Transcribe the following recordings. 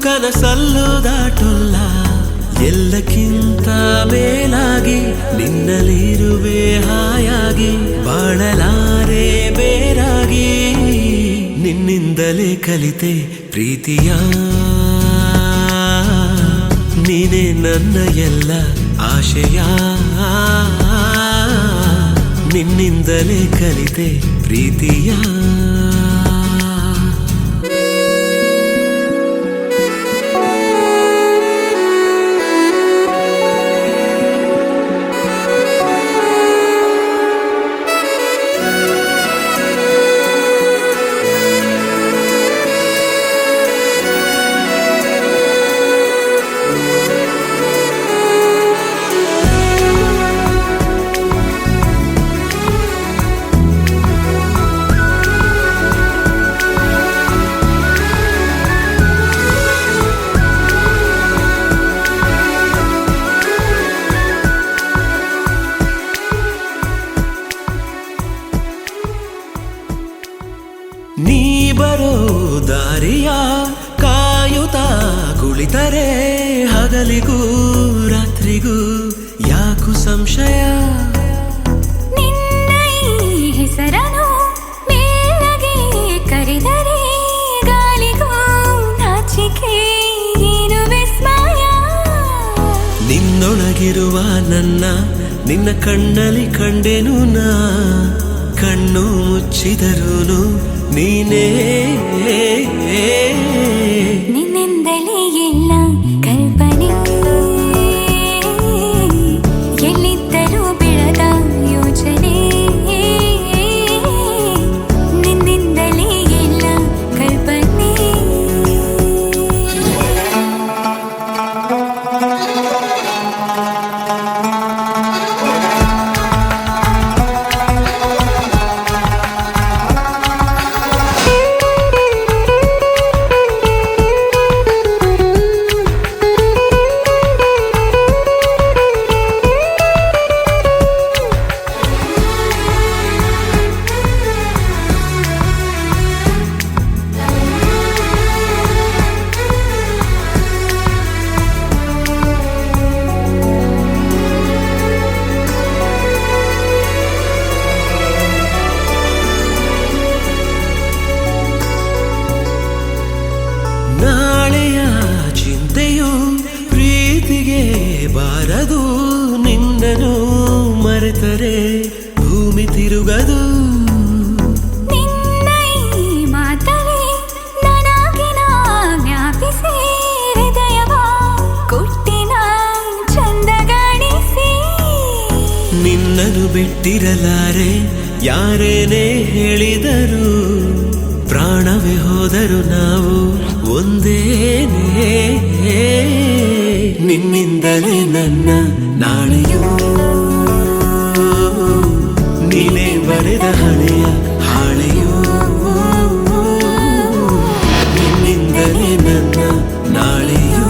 ಕನಸಲ್ಲೂ ದಾಟೊಲ್ಲ ಎಲ್ಲಕ್ಕಿಂತ ಮೇಲಾಗಿ ನಿನ್ನಲ್ಲಿರುವೆ ಹಾಯಾಗಿ ಬಾಳಲಾರೆ ಬೇರಾಗಿ ನಿನ್ನಿಂದಲೇ ಕಲಿತೆ ಪ್ರೀತಿಯ ನೀನೇ ನನ್ನ ಎಲ್ಲ ಆಶಯ ನಿನ್ನಿಂದಲೇ ಕಲಿತೆ ಪ್ರೀತಿಯ ನೀ ಬರೋ ದಾರಿಯ ಕಾಯುತ್ತಾ ಕುಳಿತರೆ ಹಗಲಿಗೂ ರಾತ್ರಿಗೂ ಯಾಕು ಸಂಶಯ ನಿನ್ನ ಹೆಸರನು ಮೇಲಗೆ ಕರೆದರೆ ಗಾಳಿಗೂ ನಾಚಿಕೆ ಏನು ವಿಸ್ಮಯ ನಿನ್ನೊಳಗಿರುವ ನನ್ನ ನಿನ್ನ ಕಣ್ಣಲ್ಲಿ ಕಂಡೆನು ನಾ ಕಣ್ಣು ಮುಚ್ಚಿದರೂನು ನೀನೇ ನಿನ್ನಿಂದಲೇ ಎಲ್ಲ ಕಲ್ಪನೆ ಎಲ್ಲಿದ್ದರೂ ಬೆಳೆದ ಯೋಚನೆ ನಿನ್ನಿಂದಲೇ ಎಲ್ಲ ಕಲ್ಪನೆ ನಾಳೆಯ ಚಿಂತೆಯು ಪ್ರೀತಿಗೆ ಬಾರದು ನಿನ್ನನು ಮರೆತರೆ ಭೂಮಿ ತಿರುಗದು ನಿನ್ನ ಈ ಮಾತವೇ ನನಗಿನ ಜ್ಞಾಪಿಸಿ ಹೃದಯವ ಕೊಟ್ಟಿನ ಚಂದಗಾಣಿಸಿ ನಿನ್ನನು ಬಿಟ್ಟಿರಲಾರೆ ಯಾರೇನೇ ಹೇಳಿದರು ಪ್ರಾಣವೇ ಹೋದರು ನಾವು ಒಂದೇನೇ ನಿನ್ನಿಂದಲೇ ನನ್ನ ನಾಳೆಯೂ ನೀನೇ ಬರೆದ ಹಳೆಯ ಹಾಳೆಯೂ ನಿನ್ನಿಂದಲೇ ನನ್ನ ನಾಳೆಯೂ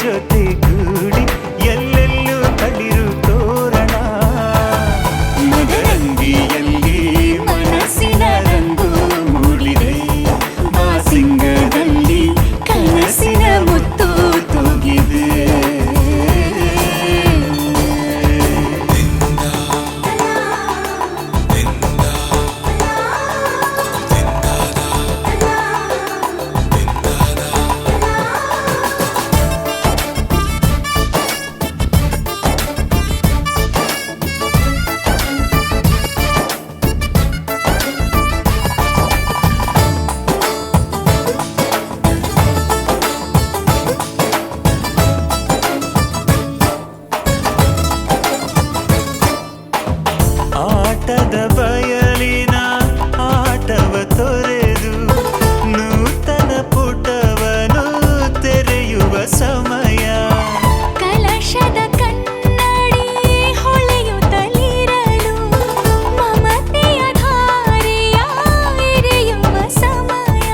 ಜೊತೆಗೂಡಿ ಎಲ್ಲೆಲ್ಲೂ ತಳಿರು ತೋರಣ ಮದರಂಗಿಯಲ್ಲಿ ಮನಸ್ಸಿನ ರಂಗು ಮೂಡಿದೆ ಮಾಸಿಂಗದಲ್ಲಿ ಕನಸಿನ ಮುತ್ತು ತೂಗಿದೆ ಆಟದ ಬಯಲಿನ ಆಟವ ತೊರೆದು ನೂತನ ಪುಟವನು ತೆರೆಯುವ ಸಮಯ ಕಲಶದ ಕನ್ನಡಿ ಹೊಳೆಯುತ್ತಲಿರಲು ಮಮತೆಯ ಧಾರೆಯ ಎರೆಯುವ ಸಮಯ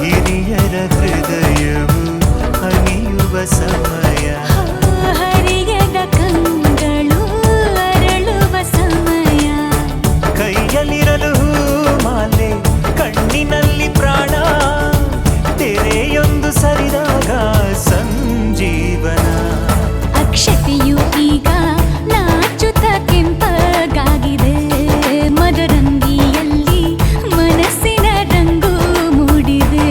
ಹಿರಿಯರ ಹೃದಯವು ಅನಿಯುವ ಸಮಯ ಹರಿಯದ ಕಂಗಳು ಅರಳುವ ಸಮಯ ಕೈಯಲ್ಲಿರಲು ಮಾಲೆ ಕಣ್ಣಿನಲ್ಲಿ ಪ್ರಾಣ ತೆರೆಯೊಂದು ಸರಿದಾಗ ಸಂಜೀವನ ಅಕ್ಷತೆಯು ಈಗ ನಾಚುತ್ತ ಕೆಂಪಗಾಗಿದೆ ಮದರಂಗಿಯಲ್ಲಿ ಮನಸ್ಸಿನ ರಂಗು ಮೂಡಿದೆ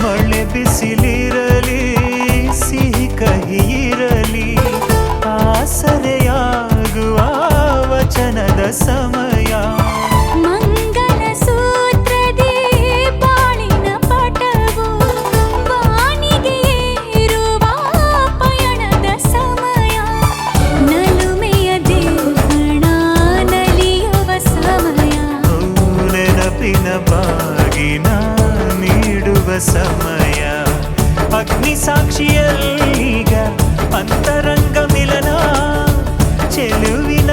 ಮಳೆ ಬಿಸಿಲಿರಲಿ ಸಿಹಿ ಕಹಿ ಇರಲಿ ಆಸರೆಯಾಗುವ ವಚನದ ಸಮಯ ಮಂಗಲ ಸೂತ್ರದಿ ಬಾಳಿನ ಪಟವು ಬಾನಿಗೆ ಏರುವ ಪಯಣದ ಸಮಯ ನಲುಮೆಯ ದೇವಣ ನಲಿಯುವ ಸಮಯ ನೆನಪಿನ ಬಾಗಿನ ನೀಡುವ ಸಮಯ ಅಗ್ನಿ ಸಾಕ್ಷಿಯಲ್ಲೀಗ ಅಂತರಂಗ ಮಿಲನ ಚೆಲುವಿನ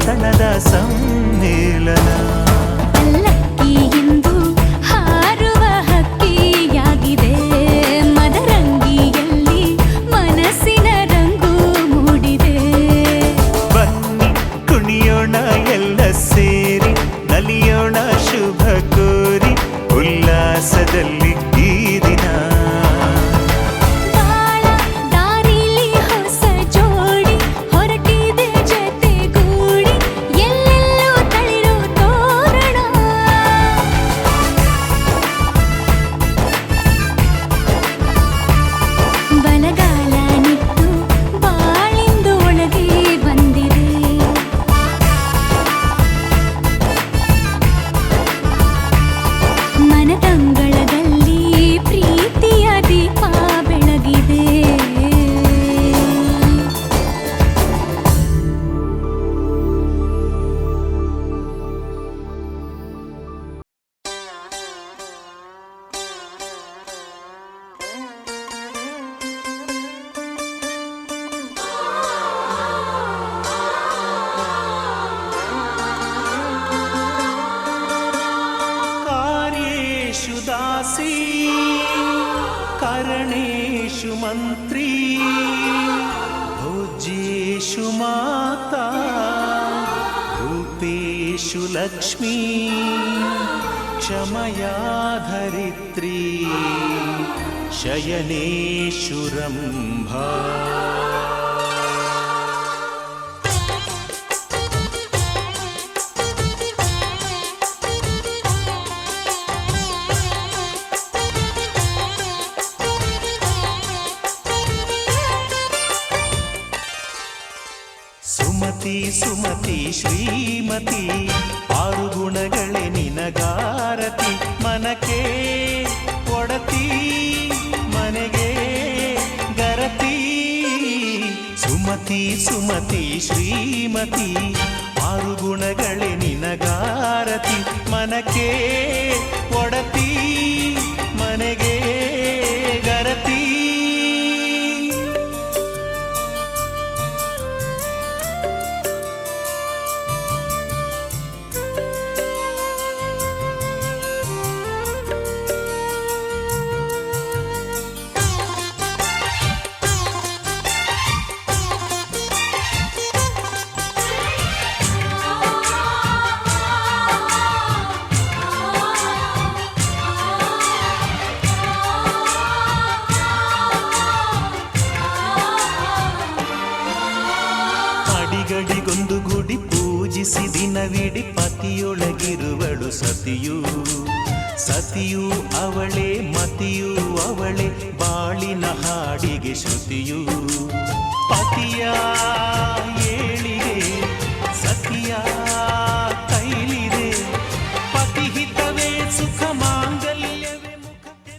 ತನದ ಸಮ್ಮೇಳನ ಪಲ್ಲಕ್ಕಿ ಎಂದು ಹಾರುವ ಹಕ್ಕಿಯಾಗಿದೆ ಮದರಂಗಿಯಲ್ಲಿ ಮನಸ್ಸಿನ ರಂಗು ಮೂಡಿದೆ ಬನ್ನಿ ಕುಣಿಯೋಣ ಎಲ್ಲ ಸೇರಿ ನಲಿಯೋಣ ಶುಭ ಕೋರಿ ಉಲ್ಲಾಸದಲ್ಲಿ ಈ ದಿನ ಬಾಳ ದಾರಿಲಿ ಹೊಸ ಜೋಡಿ ಹೊರಟಿದೆ ಜೊತೆಗೂಡಿ ಎಲ್ಲೆಲ್ಲೂ ತಳಿರು ತೋರಣ ಬಲಗಾಲ ನಿಟ್ಟು ಬಾಳಿಂದು ಒಳಗೆ ಬಂದಿದೆ ಮನದಂಗಳದಲ್ಲಿ ಪ್ರೀತಿಯ ದೀಪ ಬೆಳಗಿದೆ कार्येषु दासी करणेषु मन्त्री भोज्येषु माता रूपेषु लक्ष्मी क्षमया धरित्री शयनेषु रम्भा ಸುಮತಿ ಸುಮತಿ ಶ್ರೀಮತಿ ಆರು ಗುಣಗಳೇ ನಿನಗಾರತಿ ಮನಕ್ಕೆ ಒಡತಿ ಸುಮತಿ ಸುಮತಿ ಶ್ರೀಮತಿ ಆರು ಗುಣಗಳೇ ನಿನಗಾರತಿ ಮನಕ್ಕೆ ಒಡತಿ ಮನೆಗೆ ಗರತಿ ಅಡಿಗಡಿಗೊಂದು ಗುಡಿ ಪೂಜಿಸಿ ದಿನವಿಡಿ ಪತಿಯೊಳಗಿರುವಳು ಸತಿಯು ಸತಿಯು ಅವಳೇ ಮತಿಯು ಅವಳೇ ಬಾಳಿನ ಹಾಡಿಗೆ ಶ್ರುತಿಯು ಪತಿಯ ಏಳಿಗೆ ಸತಿಯ ಕೈಲಿದೆ ಪತಿಹಿತವೇ ಸುಖ ಮಾಂಗಲ್ಯವೇ ಮುಖಕ್ಕೆ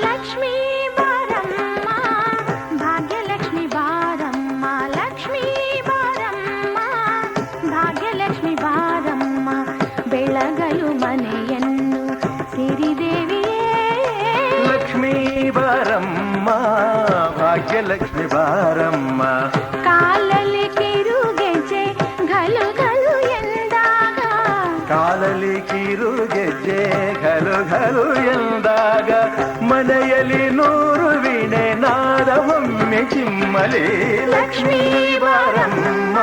ಲಕ್ಷ್ಮೀ ಬಾರಮ್ಮ ಭಾಗ್ಯಲಕ್ಷ್ಮಿ ಬಾರಮ್ಮ ಲಕ್ಷ್ಮೀ ಬಾರಮ್ಮ ಭಾಗ್ಯಲಕ್ಷ್ಮಿ ಬಾರಮ್ಮ ಬೆಳಗಲು ಮನೆಯನ್ನು ಸಿರಿದೇವಿಯೇ ಲಕ್ಷ್ಮೀ ಬಾರಮ್ಮ ಭಾಗ್ಯಲಕ್ಷ್ಮಿ ಬಾರಮ್ಮ ಕಾಲಲ್ಲಿ ಕಿರುಗೆಜ್ಜೆ ಘಲು ಘಲು ಎಂದಾಗ ಕಾಲಲಿ ಕಿರುಗೆಜ್ಜೆ ಘಲು ಘಲು ಎಂದಾಗ ಮನೆಯಲ್ಲಿ ನೂರು ವೀಣೆ ನಾದವೊಮ್ಮೆ ಚಿಮ್ಮಲಿ ಲಕ್ಷ್ಮೀ ಬಾರಮ್ಮ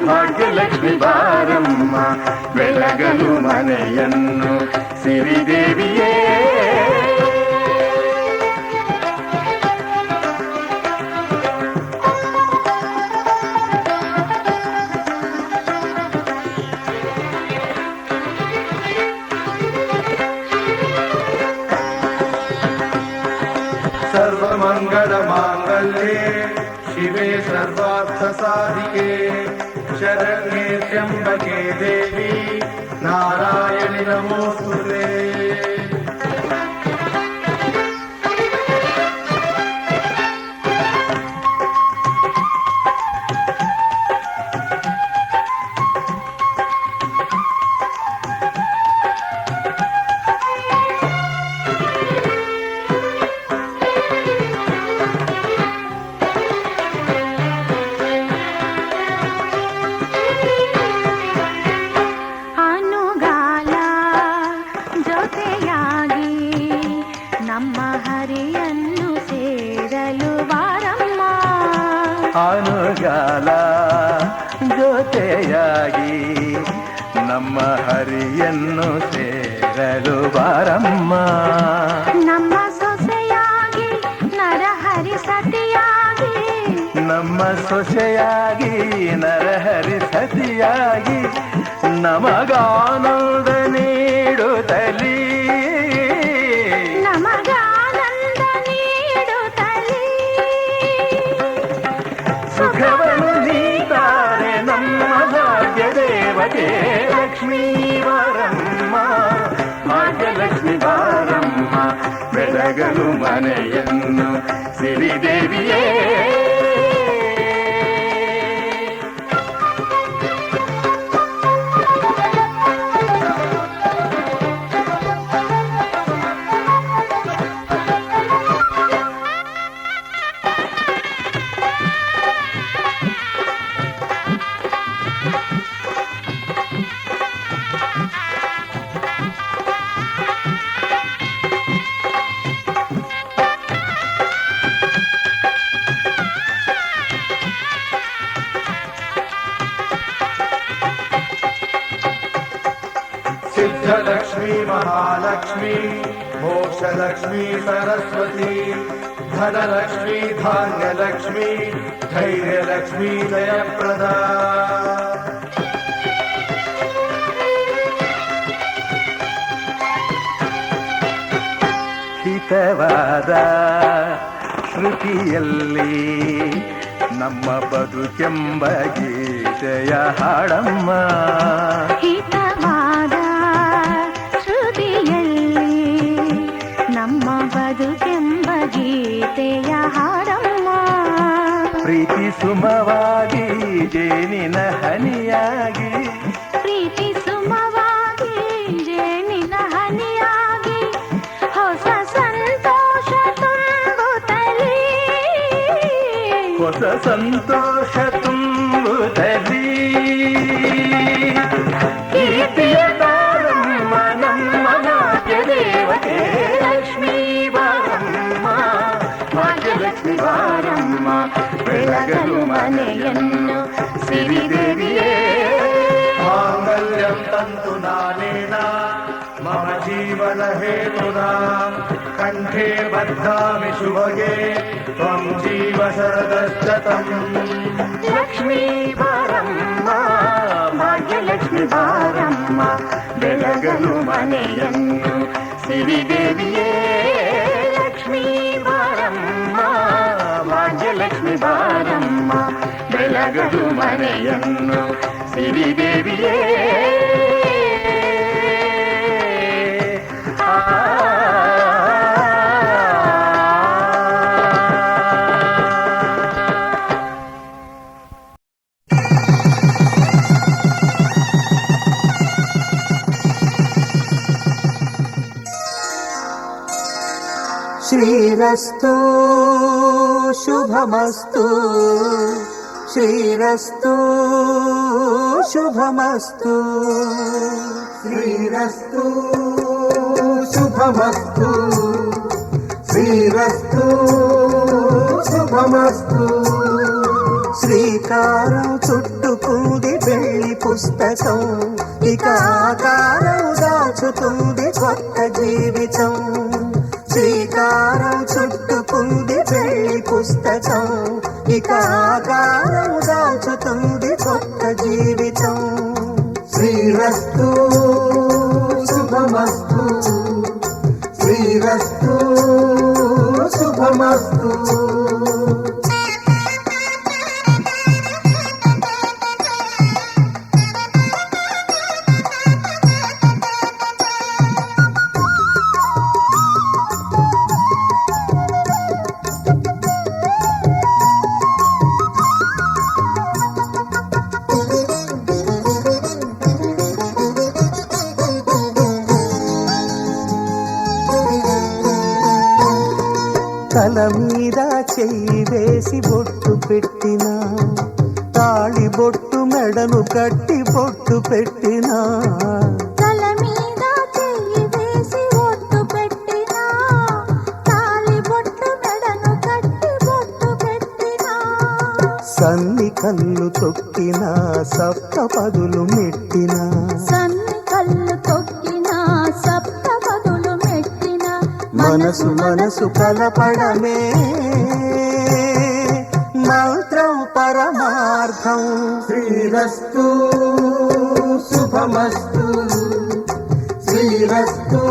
ಭಾಗ್ಯಲಕ್ಷ್ಮಿ ಬಾರಮ್ಮ ಬೆಳಗಲು ಮನೆಯನ್ನು ಸಿರಿದೇವಿಯೇ सर्वमंगल मांगल्ये शिवे सर्वार्थ साधिके शरण्ये त्र्यंबके देवी नारायणि नमोस्तुते ಅನುಗಾಲ ಜೊತೆಯಾಗಿ ನಮ್ಮ ಹರಿಯನ್ನು ಸೇರಲು ಬಾರಮ್ಮ ಅನುಗಾಲ ಜೊತೆಯಾಗಿ ನಮ್ಮ ಹರಿಯನ್ನು ಸೇರಲು ಬಾರಮ್ಮ ನಮ್ಮ ಸೊಸೆಯಾಗಿ ನರಹರಿ ಸತಿಯಾಗಿ ನಮ್ಮ ಸೊಸೆಯಾಗಿ ನರಹರಿ ಸತಿಯಾಗಿ ನಮಗಾನಂದ ನೀಡುತ್ತಲೀ ನಮಗಾನಂದ ನೀಡುತ್ತಲೇ ಸುಖವನ್ನು ನೀತಾರೆ ನಮ್ಮ ಭಾಗ್ಯ ದೇವತೆ ಲಕ್ಷ್ಮೀ ಬಾರಮ್ಮ ಭಾಗ್ಯಲಕ್ಷ್ಮಿ ಬಾರಮ್ಮ ಬೆಳಗಲು ಮನೆಯನ್ನು ಸಿರಿದೇವಿಯೇ सिद्धलक्ष्मी महालक्ष्मी मोक्षलक्ष्मी सरस्वती धनलक्ष्मी धान्यलक्ष्मी धैर्यलक्ष्मी जयप्रदा ಹಿತವಾದ ಶ್ರುತಿಯಲ್ಲಿ ನಮ್ಮ ಬದುಕೆಂಬ ಗೀತೆಯ ಹಾಡಮ್ಮ ಹಿತವಾದ ಶ್ರುತಿಯಲ್ಲಿ ನಮ್ಮ ಬದುಕೆಂಬ ಗೀತೆಯ ಹಾಡಮ್ಮ ಪ್ರೀತಿ ಸುಮವಾಗಿ ಜೇನಿನ ಹನಿಯಾಗಿ ಪ್ರೀತಿ ಸುಮವಾಗಿ ಜೇನಿನ ಹನಿಯಾಗಿ ಹೊಸ ಸಂತೋಷ ತುಂಬುತ್ತಲೇ ಹೊಸ ಸಂತೋಷ ತುಂಬುತ್ತಲೇ ಕೀರ್ತಿಯ ತಾರಮ್ಮ ನಮ್ಮ ಭಾಗ್ಯ ದೇವತೆ ಲಕ್ಷ್ಮೀ ಬಾರಮ್ಮ ಭಾಗ್ಯಲಕ್ಷ್ಮಿ ಬಾರಮ್ಮ ಬೆಳಗಲು ಮನೆಯನ್ನು ಸಿರಿದೇವಿಯೇ ಮಾಂಗಲ್ಯಂ ತಂತು ನಾನೇನ ಮಮ ಜೀವನ ಹೇತುನಾ ಕಂಠೆ ಬದ್ಧಾಮಿ ಶುಭಗೆ ತ್ವಂ ಜೀವ ಶರದಶ್ಚತಂ ಲಕ್ಷ್ಮೀ ಬಾರಮ್ಮ ಭಾಗ್ಯಲಕ್ಷ್ಮಿ ಬಾರಮ್ಮ ಬೆಳಗಲು ಮನೆಯನ್ನು ಸಿರಿದೇವಿಯೇ ಲಕ್ಷ್ಮೀ ಬಾರಮ್ಮ ಭಾಗ್ಯಲಕ್ಷ್ಮಿ ಬಾರಮ್ಮ ಬೆಳಗಲು ಮನೆಯನ್ನು ಸಿರಿದೇವಿಯೇ శ్రీరస్తు శుభమస్తు శ్రీరస్తు శుభమస్తు శ్రీరస్తు శుభమస్తు శ్రీరస్తు శుభమస్తు శ్రీకారం చుట్టుకుంది పెళ్లి పుస్తకం ఇక ఆకారం దాచుతుంది కొత్త జీవితం శ్రీకారం చుట్టుకుంది పెళ్లి పుస్తకం ఇక ఆకారం దాచుతుంది కొత్త జీవితం శ్రీరస్తు శుభమస్తు శ్రీరస్తు శుభమస్తు తల మీద చెయ్యి వేసి బొట్టు పెట్టినా తాళి బొట్టు మెడను కట్టి బొట్టు పెట్టినా తల మీద చెయ్యి వేసి బొట్టు పెట్టినా తాళి బొట్టు మెడను కట్టి బొట్టు పెట్టినా సన్ని కళ్ళు తొక్కినా సప్త పదులు మెట్టినా సన్ని కళ్ళు తొక్కినా సప్త పదులు మెట్టినా మనసు మనసు కలపడమే మంత్రం పరమార్థం శ్రీరస్తు శుభమస్తు శ్రీరస్తు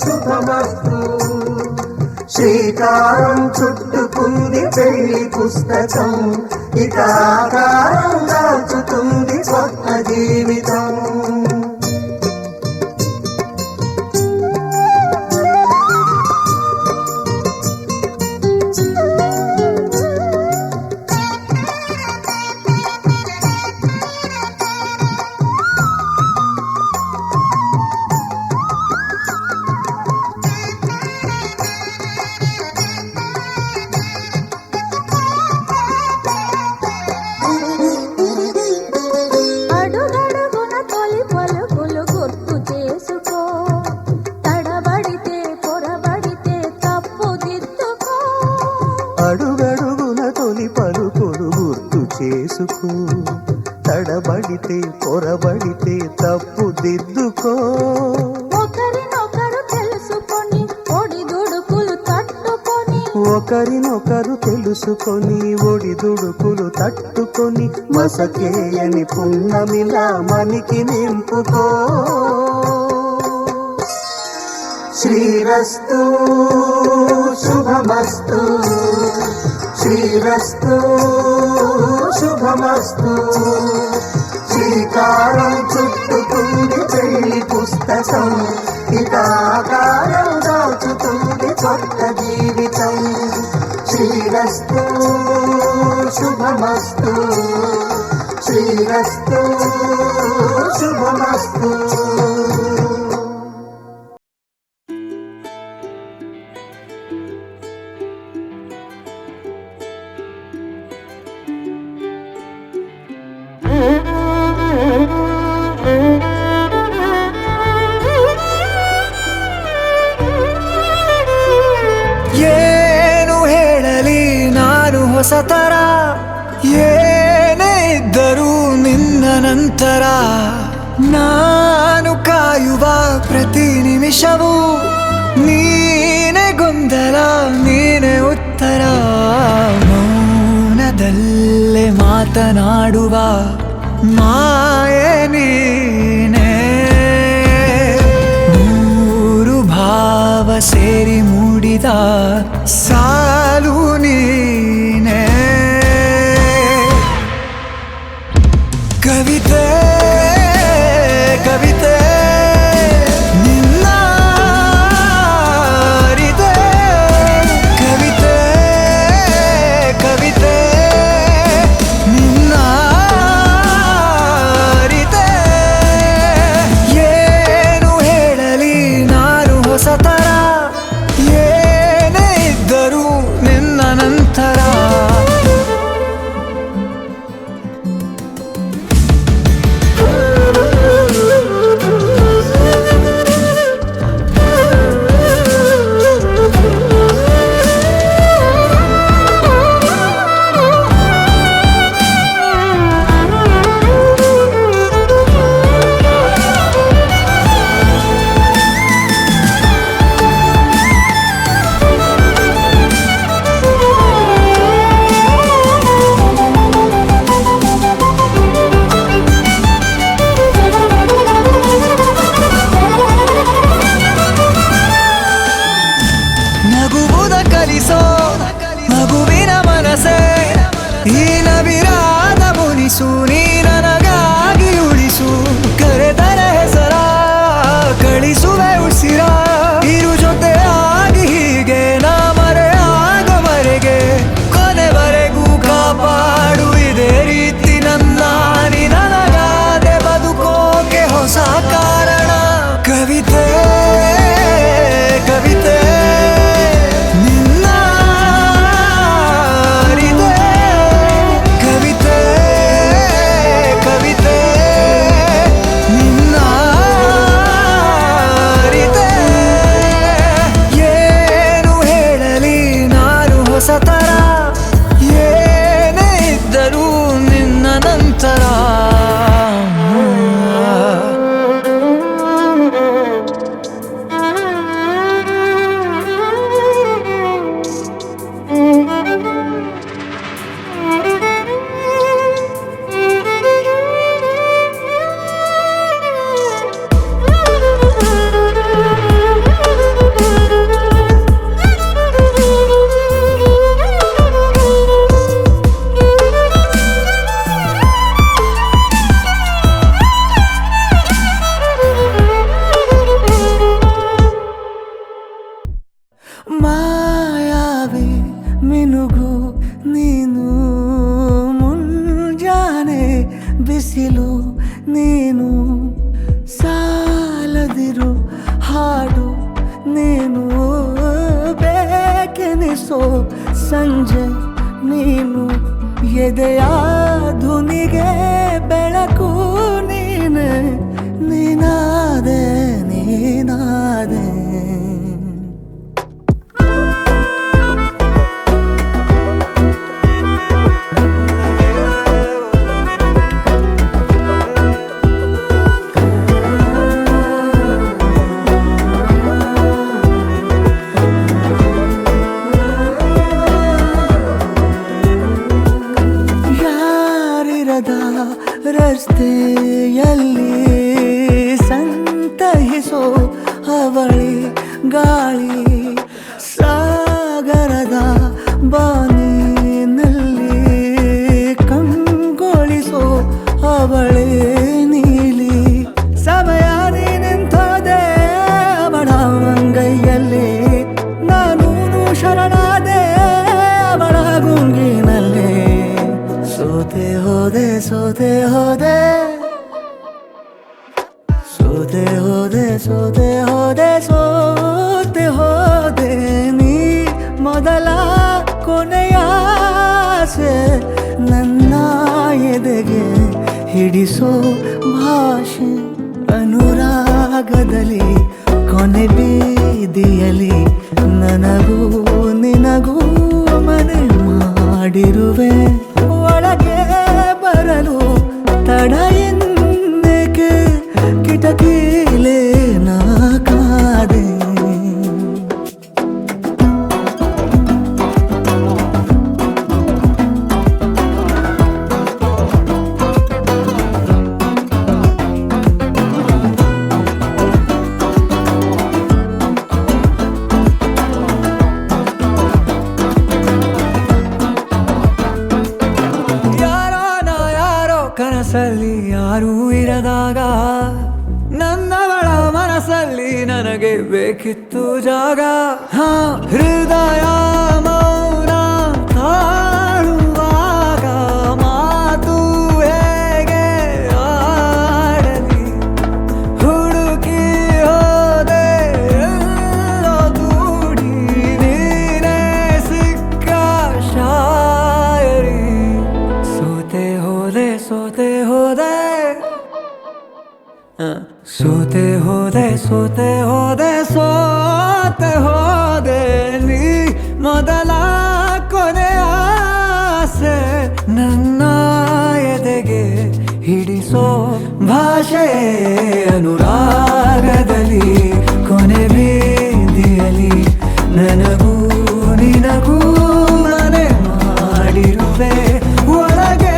శుభమస్తు శ్రీకారం చుట్టుకుంది పెళ్లి పుస్తకం ఇక ఆకారం దాచుతుంది కొత్త జీవితం అడుగడుగున తొలి పలుకులు గుర్తు చేసుకో తడబడితే పొరబడితే తప్పు దిద్దుకో అడుగడుగున తొలి పలుకులు గుర్తు చేసుకో తడబడితే పొరబడితే తప్పుదిద్దుకో. ఒకరినొకరు తెలుసుకొని ఒడిదుడుకులు తట్టుకొని ఒకరినొకరు తెలుసుకొని ఒడిదుడుకులు తట్టుకొని మసకేయని పున్నమిలా మనికి నింపుకో. శ్రీరస్తు శుభమస్తు, శ్రీరస్తు శుభమస్తు. శ్రీకారం చుట్టుకుంది పెళ్లి పుస్తకం, ఇక ఆకారం దాచుతుంది కొత్త జీవితం. శ్రీరస్తు శుభమస్తు, శ్రీరస్తు శుభమస్తు. ಏನು ಹೇಳಲಿ ನಾನು ಹೊಸತರ, ಏನೇ ಇದ್ದರೂ ನಿನ್ನ ನಂತರ. ನಾನು ಕಾಯುವ ಪ್ರತಿ ನಿಮಿಷವೂ ನೀನೆ ಗೊಂದಲ, ನೀನೆ ಉತ್ತರ. ಮೌನದಲ್ಲೇ ಮಾತನಾಡುವ ಮಾಯೆ ನೀನೆ, ಮೂರು ಭಾವ ಸೇರಿ ಮೂಡಿದ ಸಾಲು ನೀನೆ. ಕವಿತೆ ಕವಿತೆ ನಿನ್ನ ಅರಿತೆ, ಕವಿತೆ ಕವಿತೆ ನಿನ್ನ ಅರಿತೆ. ಏನು ಹೇಳಲಿ ನಾನು ಹೊಸತರ, ಏನೇ ಇದ್ದರೂ ನಿನ್ನ ನಂತರ. ನಗುವುದ ಕಲಿಸೋ ಮಗುವಿನ ಮನಸೆ, ಈ ನವಿರಾದ ಮುನಿಸು ನೀ ನನಗಾಗಿ ಉಳಿಸು. ಕರೆದರೆ ಹೆಸರ ಕಳಿಸುವೆ ಉಸಿರ, ಇರು ಜೊತೆಯಾಗಿ ಹೀಗೆ ನಾ ಮರೆಯಾಗವರೆಗೆ. ಕೊನೆವರೆಗೂ ಕಾಪಾಡು ಇದೇ ರೀತಿ ನನ್ನ, ನೀ ನನಗಾದೆ ಬದುಕೋಕೆ ಹೊಸ ಕಾರಣ. ಕವಿತೆ ಕವಿತೆ ನಿನ್ನ ಅರಿತೆ, ಕವಿತೆ ಕವಿತೆ ನಿನ್ನ ಅರಿತೆ. ಏನು ಹೇಳಲಿ ನಾನು ಹೊಸತರ, ಏನೇ ಇದ್ದರೂ ನಿನ್ನ ನಂತರ. ಮಾಯಾವಿ ಮಿನುಗು ನೀನು, ಮುಂಜಾನೆ ಬಿಸಿಲು ನೀನು, ಸಾಲದಿರು ಹಾಡು ನೀನು, ಬೇಕೆನಿಸೋ ಸಂಜೆ ನೀನು, ಎದೆಯ ಧುನಿಗೆ ಬೆಳಕು ನೀನೆ, ನೀನಾದೆ ನೀನಾದೆ. ರಸ್ತೆಯಲ್ಲಿ ಸಂತಹಿಸೋ ಅವಳಿ ಗಾಳಿ ಸಾಗರದ ಬಾನಿನಲ್ಲಿ ಕಂಗೊಳಿಸೋ ಅವಳೆ ನೀಲಿ ಸಮಯ ನಿಂತೋದೆ ಅವಳ ಅಂಗೈಯಲ್ಲಿ ನಾನು ಶರಣಾದೆ ಅವಳ ಗುಂಗಿನಲ್ಲಿ ಸೋತೆ ಹೋದೆ ಸೋತೆ ಹೋದೆ ಸೋತೆ ಹೋದೆ ಸೋತೆ ಹೋದೆ ಸೋತೆ ಹೋದೆ ನೀ ಮೊದಲ ಕೊನೆಯ ಆಸೆ ನನ್ನ ಎದೆಗೆ ಹಿಡಿಸೋ ಭಾಷೆ ಅನುರಾಗದಲ್ಲಿ ಕೊನೆ ಬೀದಿಯಲ್ಲಿ ನನಗೂ ನಿನಗೂ ಮನೆ ಮಾಡಿರುವೆ ಒಳಗೆ ಬರಲು ತಡ ಎಂದೇಕೆ ಕಿಟಕಿಲೇ ನಾ ಕಾದೆ ಕನಸಲ್ಲಿ ಯಾರೂ ಇರದಾಗ ನನ್ನವಳ ಮನಸ್ಸಲ್ಲಿ ನನಗೆ ಬೇಕಿತ್ತು ಜಾಗ ಹೃದಯ ಮೌನ ತಾಳುವಾಗ ಮಾತು ಹೇಗೆ ಆಡಲಿ ಹುಡುಕಿ ಹೋದೆ ಎಲ್ಲೋ ದೂಡಿ ನೀನೇ ಸಿಕ್ಕ ಶಾಯರಿ ಸೋತೆ ಹೋದೆ ಸೋತೆ ಹೋದೆ ಸೋತೆ ಹೋದೆ ಸೋತೆ ಹೋದೆ ಸೋತೆ ಹೋದೆ ನೀ ಮೊದಲ ಕೊನೆಯ ಆಸೆ ನನ್ನ ಎದೆಗೆ ಹಿಡಿಸೋ ಭಾಷೆ ಅನುರಾಗದಲ್ಲಿ ಕೊನೆ ಬೀದಿಯಲ್ಲಿ ನನಗೂ ನಿನಗೂ ಮನೆ ಮಾಡಿರುವೆ ಒಳಗೆ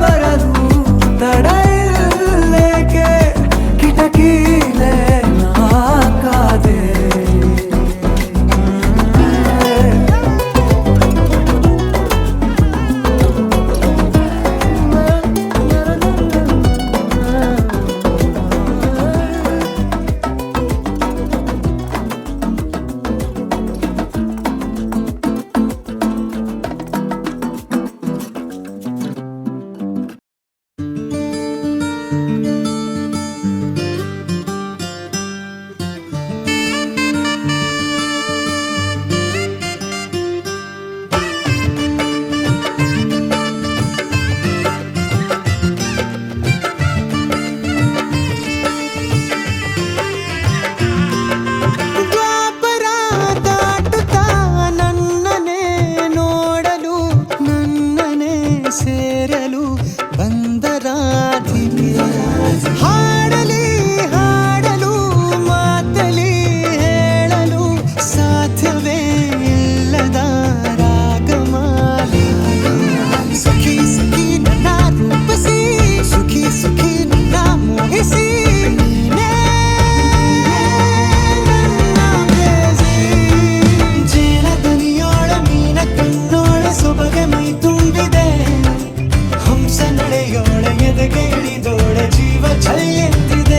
ಬರದು ತಡ ಇಲ್ಲೇಕೆ ಕಿಟಕಿಲೇ ನಾ ಕಾದೆ ಸೇರಲು ಬಂದರಾಧಿಕೆ ಹಾಡಲಿ ಹಾಡಲು ಮಾತಲಿ ಹೇಳಲು ಸಾಧ್ಯವೇ ಇಲ್ಲದ ರಾಗಮಾಲಿಕೆ ಸಖಿ ಸಖಿ ನನ್ನ ರೂಪಿಸಿ ಸುಖಿ ಸುಖಿ ನನ್ನ ಮೋಹಿಸಿ ನೀನೇ ನನ್ನ ಪ್ರೇಯಸಿ ಜೇನ ದನಿಯೋಳ ಮೀನ ಕಣ್ಣೋಳ ಸೊಬಗೆ ಮೈ ತುಂಬಿದೆ ಹಂಸ ನಡೆಯೋಳ ಎದೆಗೆ ಇಳಿದೋಳ ಜೀವ ಛಲ ಎಂದಿದೆ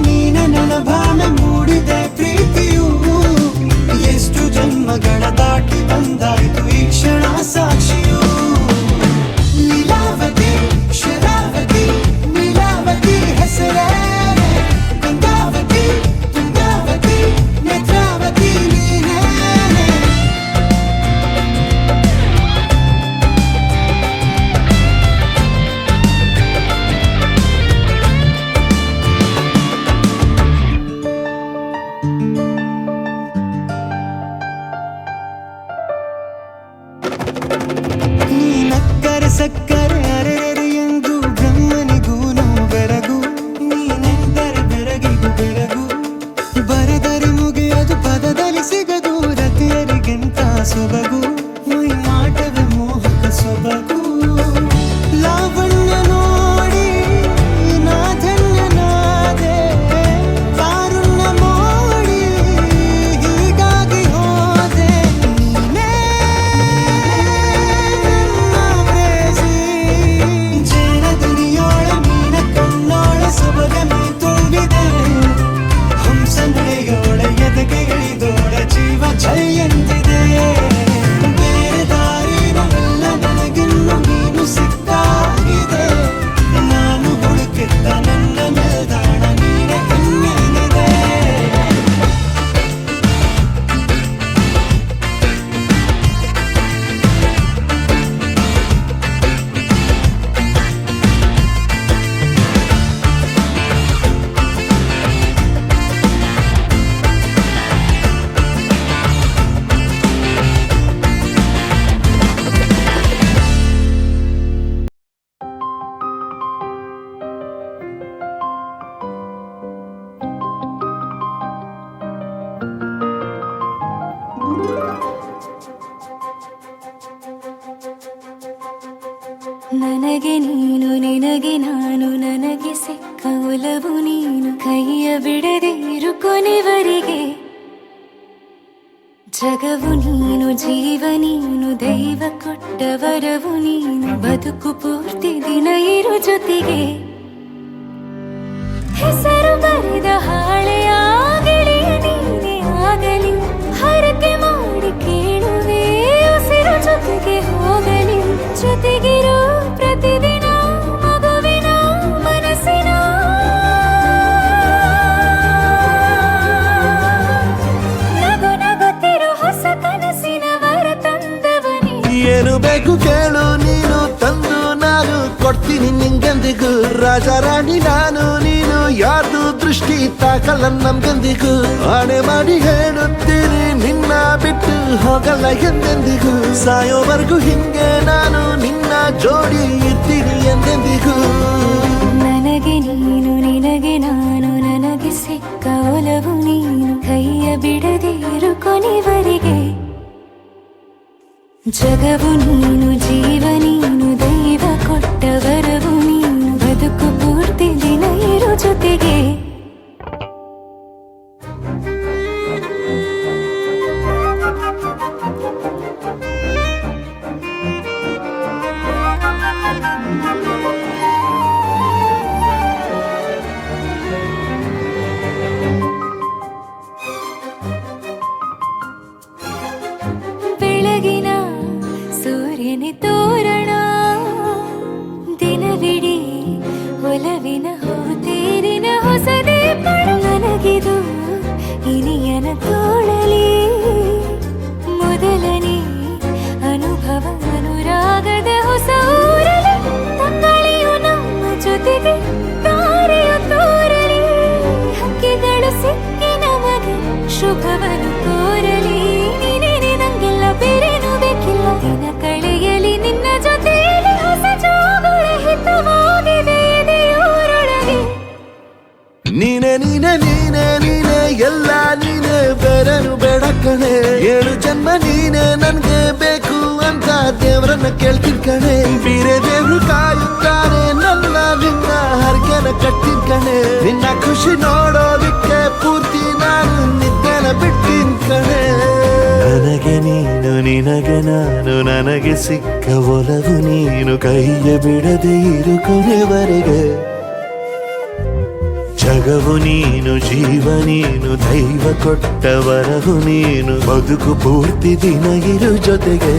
ನೀನೆ ನನ್ನ ಭಾವನೆ ಮೂಡಿದೆ ಪ್ರೀತಿಯು ಎಷ್ಟು ಜನ್ಮಗಳ ದಾಟಿ ಬಂದಾಯ್ತು ಈ ಕ್ಷಣ ಸಾಕ್ಷಿಯು ಲೀಲಾವತಿ ಶರಾವತಿ ನೀಲಾವತಿ ಹೆಸರೇ ಗಂಗಾವತಿ ತುಂಗಾವತಿ ನೇತ್ರಾವತಿ ನೀನೇ ನೀನಕ್ಕರೆ ಸಕ್ಕರೆ ಅರೆರೆ ಎಂದು ಬ್ರಹ್ಮನಿಗೂ ಬೆರಗು ನೀನೆಂದರೆ ಬೆರಗಿಗೂ ಬೆರಗು ಬರೆದರೆ ಮುಗಿಯದು ಪದದಲ್ಲಿ ಸಿಗದು ರತಿಯರಿಗೆಂತ ಸೊಬಗು ಮೈ ಮಾಟವೇ ಮೋಹಕ ಸೊಬಗು ಲಾವಣ್ಯ ನೋಡಿ ನಾ ಧನ್ಯನಾದೆ ಕಾರುಣ್ಯ ಮೋಡಿ ಹೀಗಾಗಿ ಹೋದೆ ನೀನೇ ಜೇನದನಿಯೋಳ ಮೀನ ಕಣ್ಣೋಳ ಸೊಬಗೆ ಮೈ ತುಂಬಿದೆ ಹಂಸ ನಡೆಯೋಳ ಎದೆಗೆ ಇಳಿದೋಳ ಜೀವ ಛೈ ಎಂದಿದೆ ಬೇರೆ ದಾರಿನವೆಲ್ಲ ನನಗಿನ್ನು ನೀನು ಸಿಕ್ಕಾಗಿದೆ ನಾನು ಹುಡುಕಿದ್ದ ನನ್ನ ನಿಲ್ದಾಣ ನೀನೆ ಇನ್ನೇನಿದೆ ನನಗೆ ನೀನು ನಿನಗೆ ನಾನು ನನಗೆ ಸಿಕ್ಕ ಒಲವು ನೀನು ಕೈಯ ಬಿಡದೆ ಇರು ಕೊನೆವರೆಗೆ ಜಗವು ನೀನು ಜೀವ ನೀನು ದೈವ ಕೊಟ್ಟ ವರವು ನೀನು ಬದುಕು ಪೂರ್ತಿ ದಿನ ಇರು ಜೊತೆಗೆ ಹೆಸರು ಬರೆದ ಹಾಳೆಯಾಗಲಿ ನೀನೇ ಆಗಲಿ ಹರಕೆ ಮಾಡಿ ಕೇಳುವೆ ಉಸಿರು ಜೊತೆಗೆ ಹೋಗಲಿ ಜೊತೆಗಿರೋ ಪ್ರತಿದಿನ ಮಗುವಿನ ಮನಸ್ಸಿನ ನಗು ನಗುತ್ತಿರೋ ಹೊಸ ಕನಸಿನ ವರ ತಂದವನೇ ಏನು ಬೇಕು ಕೇಳು ನೀನು ತಂದು ನಾನು ಕೊಡ್ತೀನಿ ನಿಂಗೆಂದಿಗೂ ರಾಜ ರಾಣಿ ನಾನು ನೀನು ಯಾರ್ದು ದೃಷ್ಟಿ ತಾಕಲ್ಲ ನಮ್ಗೆಂದಿಗೂ ಆಣೆ ಮಾಡಿ ಹೇಳುತ್ತೀನಿ ನಿನ್ನ ಬಿಟ್ಟು ಹೋಗಲ್ಲ ಎಂದೆಂದಿಗೂ ಸಾಯೋವರೆಗೂ ಹಿಂಗೆ ನಾನು ನಿನ್ನ ಜೋಡಿ ಇರ್ತೀನಿ ಎಂದೆಂದಿಗೂ ನನಗೆ ನೀನು ನಿನಗೆ ನಾನು ನನಗೆ ಸಿಕ್ಕ ಒಲವು ನೀನು ಕೈಯ ಬಿಡದೆ ಇರು ಕೊನೆವರೆಗೆ ಜಗವು ನೀನು ಜೀವ ನೀನು ದೈವ ಕೊಟ್ಟ ವರವು ನೀನು ಬದುಕು ಪೂರ್ತಿ ದಿನ ಇರು ಜೊತೆಗೆ ಬೆಳಗಿನ ಸೂರ್ಯನೇ ತೋರಣ ದಿನವಿಡೀ ಒಲವಿನ ಹೋತೇರಿನ ಹೊಸದೇ ನನಗಿದು ಇನಿಯನ ತೋಳಲಿ ಮೊದಲನೇ ಅನುಭವ ಅನುರಾಗದ ಹೊಸ ಊರಲಿ ತಂಗಳಿಯು ನಮ್ಮ ಜೊತೆಗೆ ತಾರೆಯ ತೋರಲಿ ಹಕ್ಕಿಗಳು ಸಿಕ್ಕಿ ನಮಗೆ ಶುಭವನ್ನು ಕೋರಲಿ ನೀನೇನೆ ನಂಗೆಲ್ಲ ಬೇರೇನು ಬೇಕಿಲ್ಲ ದಿನ ಕಳೆಯಲಿ ನಿನ್ನ ಜೊತೆಯಲ್ಲಿ ಹೊಸ ಜೋಗುಳ ಹಿತವಾಗಿದೆ ಎದೆಯೂರೊಳಗೆ ನೀನೆ ನೀನೆ ನೀನೆ ನೀನೆ ಎಲ್ಲ ನೀನೆ ಬೇರೆನು ಬೇಡ ಕಣೆ 7 ಜನ್ಮ ನೀನೆ ನನ್ಗೆ ಬೇಕು ಅಂತ ದೇವರನ್ನ ಕೇಳ್ತೀನಿ ಕಣೆ ಬೇರೆ ದೇವ್ರು ಕಾಯುತ್ತಾರೆ ನನ್ನ ನಿನ್ನ ಹರಕೆನ ಕಟ್ತೀನಿ ಕಣೆ ನಿನ್ನ ಖುಷಿ ನೋಡೋದಕ್ಕೆ ಪೂರ್ತಿ ನಾನು ನಿದ್ದೆನ ಬಿಟ್ಟಿನ್ ಕಣೆ ನನಗೆ ನೀನು ನಿನಗೆ ನಾನು ನನಗೆ ಸಿಕ್ಕ ಒಲವು ನೀನು ಕೈಯ ಬಿಡದೆ ಇರು ಕೊನೆವರೆಗೆ ಜಗ ಜಗವು ನೀನು, ಜೀವ ನೀನು, ದೈವ ಕೊಟ್ಟ ವರವು ನೀನು, ಬದುಕು ಪೂರ್ತಿ ದಿನ ಇರು ಜೊತೆಗೆ.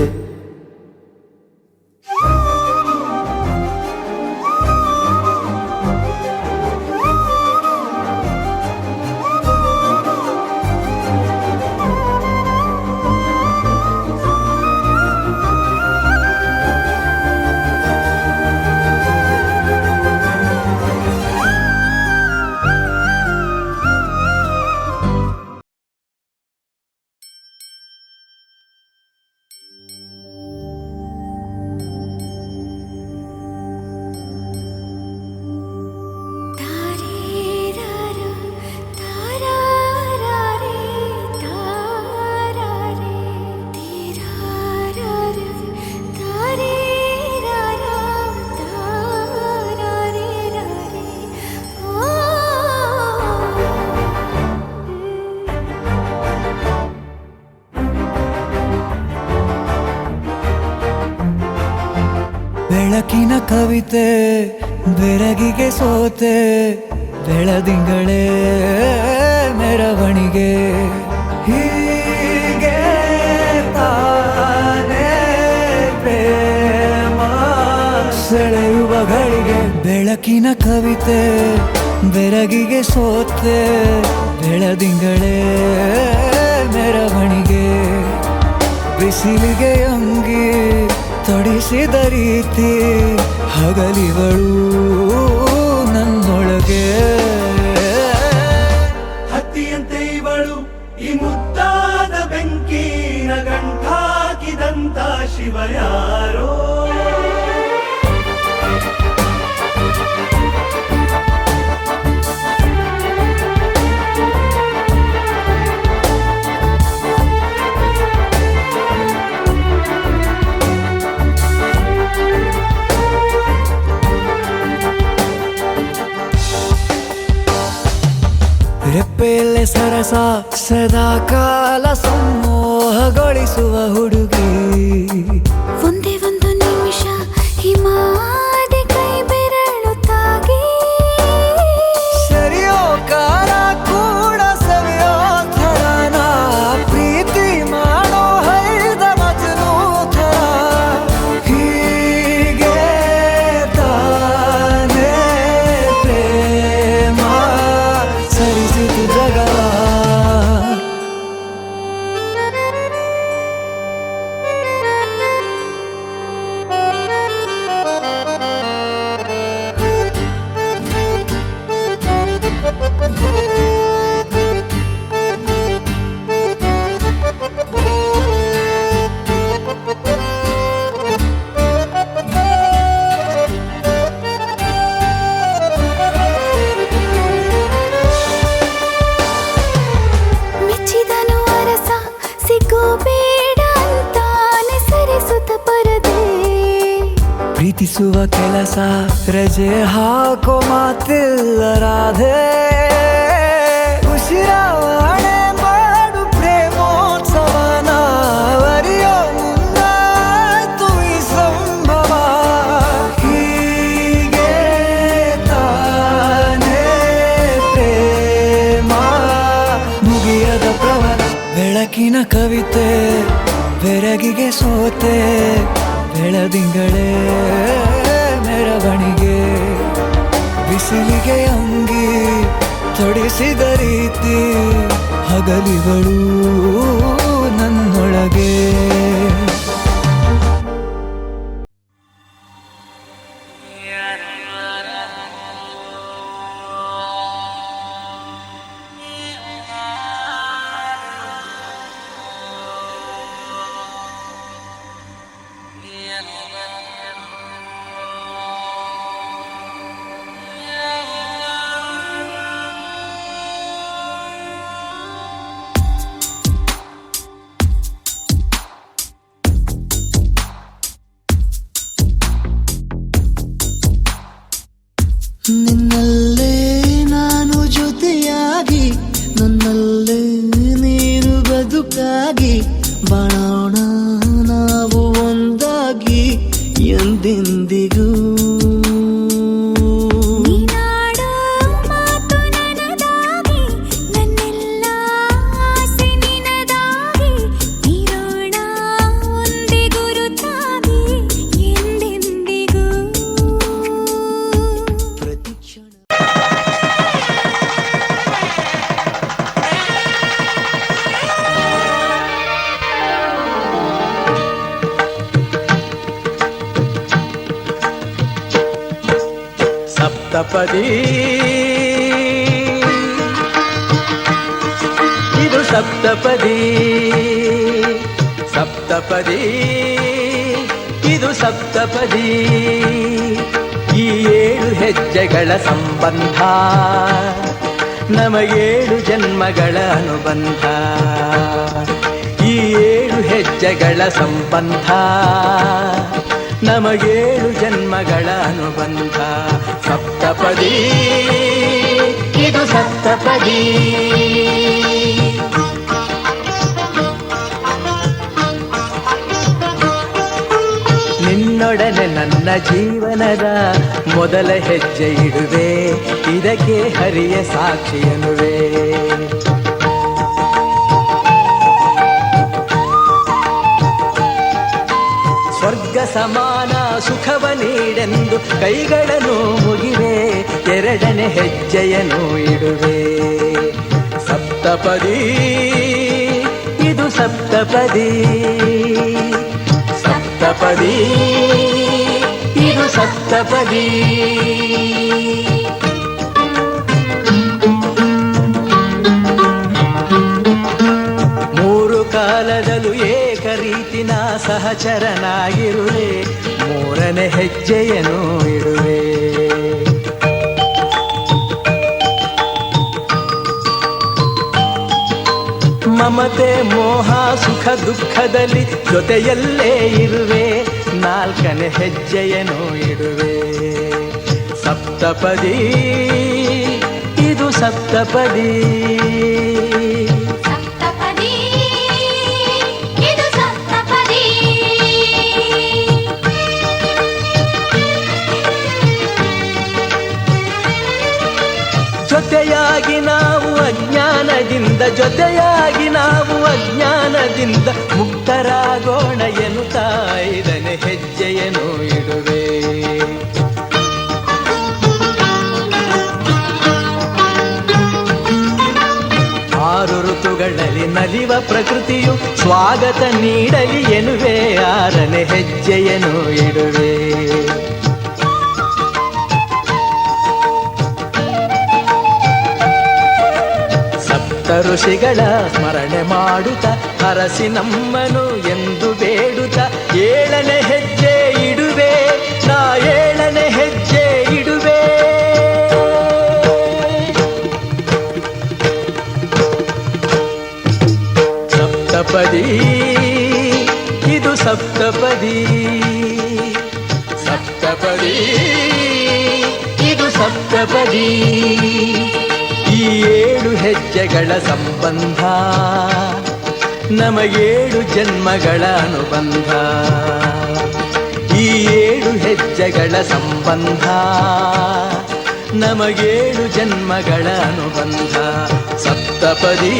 ಬೆಳಕಿನ ಕವಿತೆ ಬೆರಗಿಗೆ ಸೋತೆ, ಬೆಳದಿಂಗಳೇ ಮೆರವಣಿಗೆ. ಹೀಗೆ ತಾನೇ ಪ್ರೇಮ ಸೆಳೆಯುವ ಗಳಿಗೆ. ಬೆಳಕಿನ ಕವಿತೆ ಬೆರಗಿಗೆ ಸೋತೆ, ಬೆಳದಿಂಗಳೇ ಮೆರವಣಿಗೆ. ಬಿಸಿಲಿಗೆ ಅಂಗಿ ತೊಡಿಸಿದ ರೀತಿ ಹಗಲಿಗಳು ನನ್ನೊಳಗೆ. ಹತ್ತಿಯಂತೆ ಇವಳು ಈ ಮುದ್ದಾದ ಬೆಂಕಿನ ಗಂಟಾಕಿದಂತ ಶಿವ ಯಾರೋ. ರೆಪ್ಪೆಯಲ್ಲೇ ಸರಸ ಸದಾ ಕಾಲ ಸಂಮೋಹಗೊಳಿಸುವ ಹುಡುಗಿ. ಒಂದೇ ಒಂದು ನಿಮಿಷ ಹಿಮಾದಿ ಕೈ ಬೆರಳು ತಾಗಿ. ಸರಿಯೋ ಕಾಲ ಕೂಡ ಸವಿಯೋ ಥರನ, ಪ್ರೀತಿ ಮಾಡೋ ಹೈದ ಮಜನು ಥರ. ಹೀಗೆ ತಾನೇ ಪ್ರೇಮ ಸರಿಸಿತು ಜಗವ. ಮೆಚ್ಚಿದನು ಅರಸ ಸಿಗೋ ಬೇಡ ಅಂತಾನೆ ಸರಿಸುತ್ತ ಪರದೆ. ಪ್ರೀತಿಸುವ ಕೆಲಸ ರಜೆ ಹಾಕೋ ಮಾತಿಲ್ಲ ರಾಧೆ. ಉಸಿರಾವಣೆ ಮಾಡು ಪ್ರೇಮೋತ್ಸವನ, ಅರಿಯೋ ಮುಂದಾಯ್ತು ಈ ಸಂಭವ. ಹೀಗೆ ತಾನೇ ಪ್ರೇಮ ಮುಗಿಯದ ಪ್ರವರ. ಬೆಳಕಿನ ಕವಿತೆ ಬೆರಗಿಗೆ ಸೋತೆ, ಬೆಳದಿಂಗಳೇ ಮೆರವಣಿಗೆ. ಬಿಸಿಲಿಗೆ ಅಂಗಿ ತೊಡಿಸಿದ ರೀತಿ ಹಗಲಿಗಳು ನನ್ನೊಳಗೆ. ನಿನ್ನಲ್ಲೇ ನಾನು ಜೊತೆಯಾಗಿ, ನನ್ನಲ್ಲೇ ನೀನು ಬದುಕಾಗಿ, ಬಾಳೋಣ ನಾವು ಒಂದಾಗಿ ಎಂದೆಂದಿಗೂ. ನೀನಾಡೋ ಮಾತು ನನಗೆ ಸಪ್ತಪದಿ ಇದು ಸಪ್ತಪದಿ ಸಪ್ತಪದಿ ಇದು ಸಪ್ತಪದಿ ಈ 7 ಹೆಜ್ಜೆಗಳ ಸಂಬಂಧ ನಮ 7 ಜನ್ಮಗಳ ಅನುಬಂಧ ಈ 7 ಹೆಜ್ಜೆಗಳ ಸಂಬಂಧ ನಮ 7 ಜನ್ಮಗಳ ಅನುಬಂಧ ಸಪ್ತಪದಿ ಇದು ಸಪ್ತಪದಿ ನಿನ್ನೊಡನೆ ನನ್ನ ಜೀವನದ ಮೊದಲ ಹೆಜ್ಜೆ ಇಡುವೆ ಇದಕ್ಕೆ ಹರಿಯ ಸಾಕ್ಷಿಯನುವೆ ಸ್ವರ್ಗ ಸಮಾನ ಸುಖವ ನೀಡೆಂದು ಕೈಗಳನ್ನು ಮುಗಿವೆ ಎರಡನೇ ಹೆಜ್ಜೆಯನ್ನು ಇಡುವೆ ಸಪ್ತಪದಿ ಇದು ಸಪ್ತಪದಿ ಸಪ್ತಪದಿ ಇದು ಸಪ್ತಪದಿ ಮೂರು ಕಾಲದಲ್ಲೂ ಏಕ ರೀತಿನ ಸಹಚರನಾಗಿರುವೆ ಮೂರನೇ ಹೆಜ್ಜೆಯನ್ನು ಇಡುವೆ ಮಮತೆ ಮೋಹ ಸುಖ ದುಃಖದಲ್ಲಿ ಜೊತೆಯಲ್ಲೇ ಇರುವೆ ನಾಲ್ಕನೇ ಹೆಜ್ಜೆಯನ್ನು ಇಡುವೆ ಸಪ್ತಪದಿ ಇದು ಸಪ್ತಪದಿ ಸಪ್ತಪದಿ ಇದು ಸಪ್ತಪದಿ ಜೊತೆಯಾಗಿ ನಾವು ಅಜ್ಞಾನದಿಂದ ಮುಕ್ತರಾಗೋಣ ಎನ್ನುತ್ತಾ 5ನೇ ಹೆಜ್ಜೆಯನ್ನು ಇಡುವೆ ಆರು ಋತುಗಳಲ್ಲಿ ನಲಿವ ಪ್ರಕೃತಿಯು ಸ್ವಾಗತ ನೀಡಲಿ ಎನ್ನುವೆ 6ನೇ ಹೆಜ್ಜೆಯನ್ನು ಇಡುವೆ ಋಷಿಗಳ ಸ್ಮರಣೆ ಮಾಡುತ್ತ ಹರಸಿ ನಮ್ಮನು ಎಂದು ಬೇಡುತ್ತ 7ನೇ ಹೆಜ್ಜೆ ಇಡುವೆ ನಾ 7ನೇ ಹೆಜ್ಜೆ ಇಡುವೆ ಸಪ್ತಪದಿ ಇದು ಸಪ್ತಪದಿ ಸಪ್ತಪದಿ ಇದು ಸಪ್ತಪದಿ ಈ 7 ಹೆಜ್ಜೆಗಳ ಸಂಬಂಧ ನಮ 7 ಜನ್ಮಗಳ ಅನುಬಂಧ ಈ 7 ಹೆಜ್ಜೆಗಳ ಸಂಬಂಧ ನಮ 7 ಜನ್ಮಗಳ ಅನುಬಂಧ ಸಪ್ತಪದಿ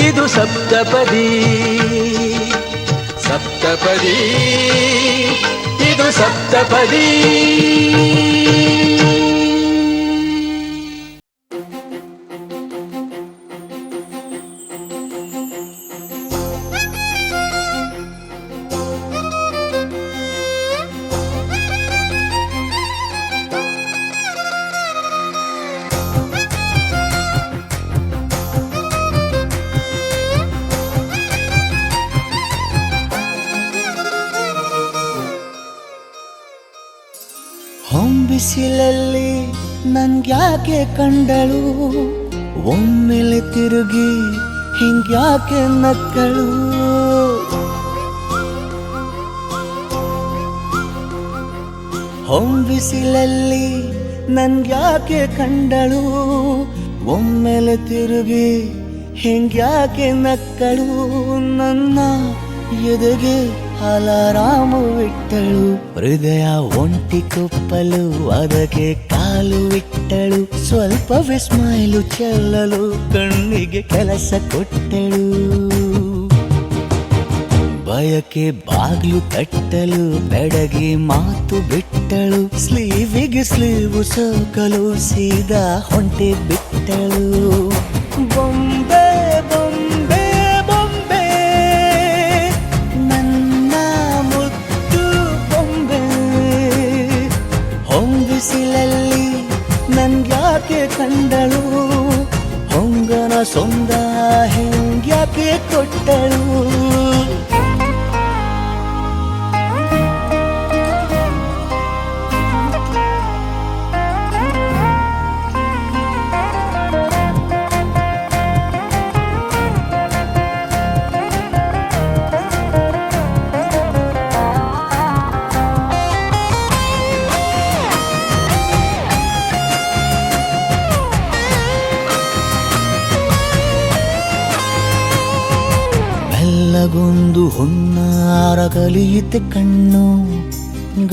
ಇದು ಸಪ್ತಪದಿ ಸಪ್ತಪದಿ ಇದು ಸಪ್ತಪದಿ ಹೊಂಬಿಸಿಲಲ್ಲಿ ನನ್ಗ್ಯಾಕೆ ಕಂಡಳು ಒಮ್ಮೆಲೆ ತಿರುಗಿ ಹಿಂಗ್ಯಾಕೆ ನಕ್ಕಳು ಹೊಂಬಿಸಿಲಲ್ಲಿ ನನ್ಗ್ಯಾಕೆ ಕಂಡಳು ಒಮ್ಮೆಲೆ ತಿರುಗಿ ಹಿಂಗ್ಯಾಕೆ ನಕ್ಕಳು ನನ್ನ ಎದೆಗೆ ಅಲಾರಾಮು ಇಟ್ಟಳು ಹೃದಯ ಒಂಟಿ ಕೊಪ್ಪಲು ಅದಕ್ಕೆ ಕಾಲು ಇಟ್ಟಳು ಸ್ವಲ್ಪವೇ ಸ್ಮೈಲು ಚೆಲ್ಲಲು ಕಣ್ಣಿಗೆ ಕೆಲಸ ಕೊಟ್ಟಳು ಬಯಕೆ ಬಾಗ್ಲು ತಟ್ಟಲು ಬೆಡಗಿ ಮಾತು ಬಿಟ್ಟಳು ಸ್ಲೀವಿಗೆ ಸ್ಲೀವು ಸೋಕಲು ಸೀದಾ ಹೊಂಟೆ ಬಿಟ್ಟಳು ಬೊಂಬೆ ಬೊಂಬೆ ಬೊಂಬೆ ನನ್ನ ಮುದ್ದು ಬೊಂಬೆ ಹೊಂಬಿಸಿಲಲ್ಲಿ ಕಂಡಳು ಹೊಂಗನ ಸೊಂದ ಹೆಂಗ್ಯಾಕೆ ಕೊಟ್ಟಳು ಬೆಲ್ಲಗೊಂದು ಹುನ್ನಾರ ಕಲಿಯಿತೆ ಕಣ್ಣು